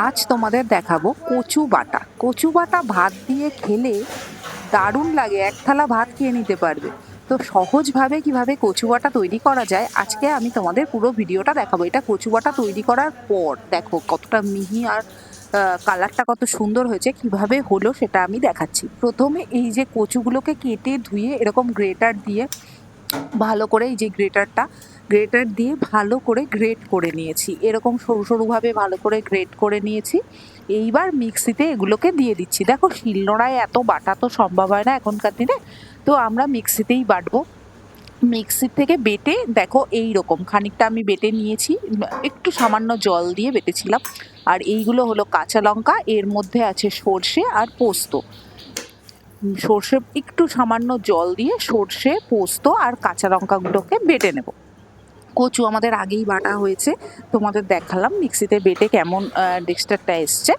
আজ তোমাদের দেখাবো কচু বাটা। কচু বাটা ভাত দিয়ে খেলে দারুণ লাগে, এক থালা ভাত খেয়ে নিতে পারবে। তো সহজভাবে কিভাবে কচু বাটা তৈরি করা যায় আজকে আমি তোমাদের পুরো ভিডিওটা দেখাবো। এটা কচু বাটা তৈরি করার পর দেখো কতটা মিহি আর কালারটা কত সুন্দর হয়েছে, কিভাবে হলো সেটা আমি দেখাচ্ছি। প্রথমে এই যে কচুগুলোকে কেটে ধুয়ে এরকম গ্রেটার দিয়ে ভালো করে, এই যে গ্রেটার দিয়ে ভালো করে গ্রেট করে নিয়েছি, এরকম সরু সরুভাবে ভালো করে গ্রেট করে নিয়েছি। এইবার মিক্সিতে এগুলোকে দিয়ে দিচ্ছি। দেখো শিলনোড়ায় এত বাটা তো সম্ভব হয় না এখনকার দিনে, তো আমরা মিক্সিতেই বাটবো। মিক্সি থেকে বেটে দেখো এই রকম খানিকটা আমি বেটে নিয়েছি, একটু সামান্য জল দিয়ে বেটেছিলাম। আর এইগুলো হলো কাঁচা লঙ্কা, এর মধ্যে আছে সর্ষে আর পোস্ত। সর্ষে একটু সামান্য জল দিয়ে সর্ষে, পোস্ত আর কাঁচা লঙ্কাগুলোকে বেটে নেব। কচু আমাদের আগেই বাটা হয়েছে, তোমাদের দেখালাম মিক্সিতে বেটে কেমন টেক্সচারটা এসছে।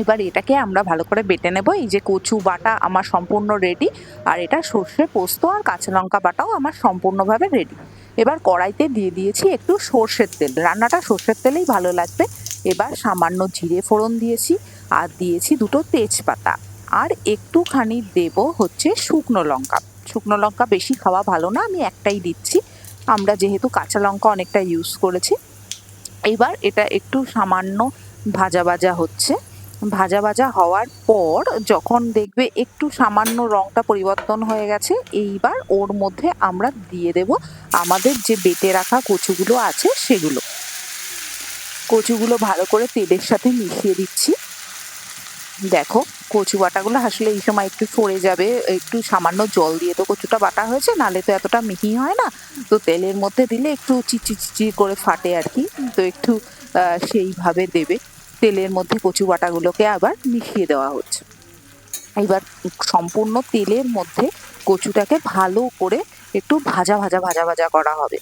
এবার এটাকে আমরা ভালো করে বেটে নেব। এই যে কচু বাটা আমার সম্পূর্ণ রেডি, আর এটা সর্ষে, পোস্ত আর কাঁচা লঙ্কা বাটাও আমার সম্পূর্ণভাবে রেডি। এবার কড়াইতে দিয়ে দিয়েছি একটু সর্ষের তেল, রান্নাটা সর্ষের তেলেই ভালো লাগবে। এবার সামান্য জিরে ফোড়ন দিয়েছি, আর দিয়েছি দুটো তেজপাতা, আর একটুখানি দেব হচ্ছে শুকনো লঙ্কা। শুকনো লঙ্কা বেশি খাওয়া ভালো না, আমি একটাই দিচ্ছি, আমরা যেহেতু কাঁচা লঙ্কা অনেকটা ইউজ করেছি। এবার এটা একটু সামান্য ভাজা ভাজা হচ্ছে। ভাজা ভাজা হওয়ার পর যখন দেখবে একটু সামান্য রংটা পরিবর্তন হয়ে গেছে, এইবার ওর মধ্যে আমরা দিয়ে দেব আমাদের যে বেটে রাখা কচুগুলো আছে সেগুলো। কচুগুলো ভালো করে তেলের সাথে মিশিয়ে দিচ্ছি। দেখো কচু বাটাগুলো আসলে এই সময় একটু সরে যাবে, একটু সামান্য জল দিয়ে তো কচুটা বাটা হয়েছে, নালে তো এতটা মিহি হয় না। তো তেলের মধ্যে দিলে একটু চিচি করে ফাটে আর কি, তো একটু সেইভাবে দেবে। তেলের মধ্যে কচু বাটাগুলোকে আবার মিশিয়ে দেওয়া হচ্ছে। এবার সম্পূর্ণ তেলের মধ্যে কচুটাকে ভালো করে একটু ভাজা ভাজা ভাজা ভাজা করা হবে।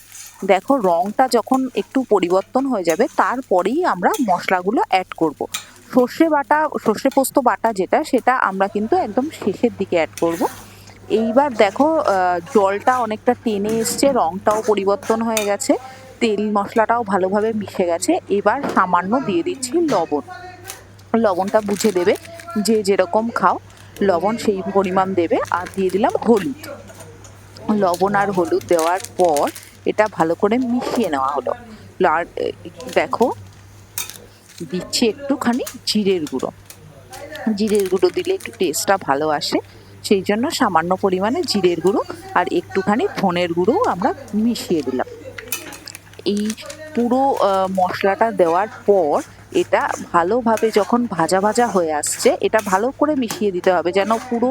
দেখো রংটা যখন একটু পরিবর্তন হয়ে যাবে তারপরেই আমরা মশলাগুলো অ্যাড করব। সর্ষে পোস্ত বাটা যেটা, সেটা আমরা কিন্তু একদম শেষের দিকে অ্যাড করব। এইবার দেখো জলটা অনেকটা টেনে এসছে, রংটাও পরিবর্তন হয়ে গেছে, তেল মশলাটাও ভালোভাবে মিশে গেছে। এবার সামান্য দিয়ে দিচ্ছি লবণ। লবণটা বুঝে দেবে, যে যেরকম খাও লবণ সেই পরিমাণ দেবে। আর দিয়ে দিলাম হলুদ। লবণ আর হলুদ দেওয়ার পর এটা ভালো করে মিশিয়ে নেওয়া হলো। আর দেখো দিচ্ছি একটুখানি জিরের গুঁড়ো। জিরের গুঁড়ো দিলে একটু টেস্টটা ভালো আসে, সেই জন্য সামান্য পরিমাণে জিরের গুঁড়ো আর একটুখানি ধনের গুঁড়োও আমরা মিশিয়ে দিলাম। এই পুরো মশলাটা দেওয়ার পর এটা ভালোভাবে যখন ভাজা ভাজা হয়ে আসছে, এটা ভালো করে মিশিয়ে দিতে হবে যেন পুরো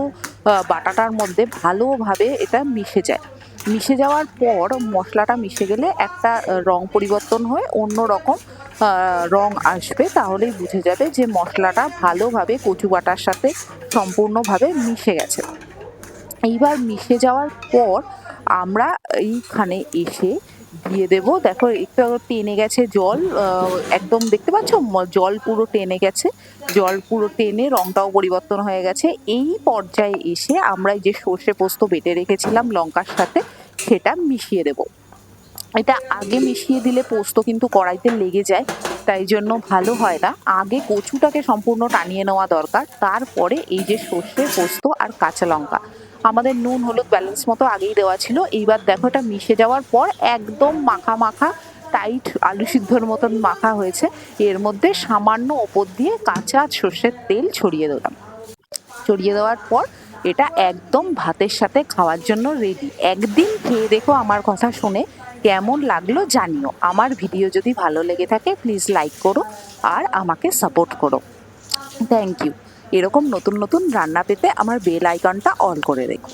বাটাটার মধ্যে ভালোভাবে এটা মিশে যায়। মিশে যাওয়ার পর মশলাটা মিশে গেলে একটা রং পরিবর্তন হয়ে অন্য রকম রং আসবে, তাহলেই বুঝে যাবে যে মশলাটা ভালোভাবে কচু বাটার সাথে সম্পূর্ণভাবে মিশে গেছে। এইবার মিশে যাওয়ার পর আমরা এইখানে এসে দিয়ে দেব, দেখো একটু টেনে গেছে জল, একদম দেখতে পাচ্ছ জল পুরো টেনে গেছে, জল পুরো টেনে রংটাও পরিবর্তন হয়ে গেছে। এই পর্যায়ে এসে আমরা এই যে সর্ষে পোস্ত বেটে রেখেছিলাম লঙ্কার সাথে, সেটা মিশিয়ে দেব। এটা আগে মিশিয়ে দিলে পোস্ত কিন্তু কড়াইতে লেগে যায়, তাই জন্য ভালো হয় না। আগে কচুটাকে সম্পূর্ণ টানিয়ে নেওয়া দরকার, তারপরে এই যে সর্ষে পোস্ত আর কাঁচা লঙ্কা। আমাদের নুন হলুদ ব্যালেন্স মতো আগেই দেওয়া ছিল। এইবার দেখো এটা মিশে যাওয়ার পর একদম মাখা মাখা টাইট আলু সিদ্ধর মতন মাখা হয়েছে। এর মধ্যে সামান্য ওপর দিয়ে কাঁচা সর্ষের তেল ছড়িয়ে দিলাম। ছড়িয়ে দেওয়ার পর এটা একদম ভাতের সাথে খাওয়ার জন্য রেডি। একদিন খেয়ে দেখো, আমার কথা শুনে কেমন লাগলো জানিও। আমার ভিডিও যদি ভালো লেগে থাকে প্লিজ লাইক করো আর আমাকে সাপোর্ট করো। Thank you. এরকম নতুন নতুন রান্না পেতে আমার বেল আইকনটা অন করে রেখো।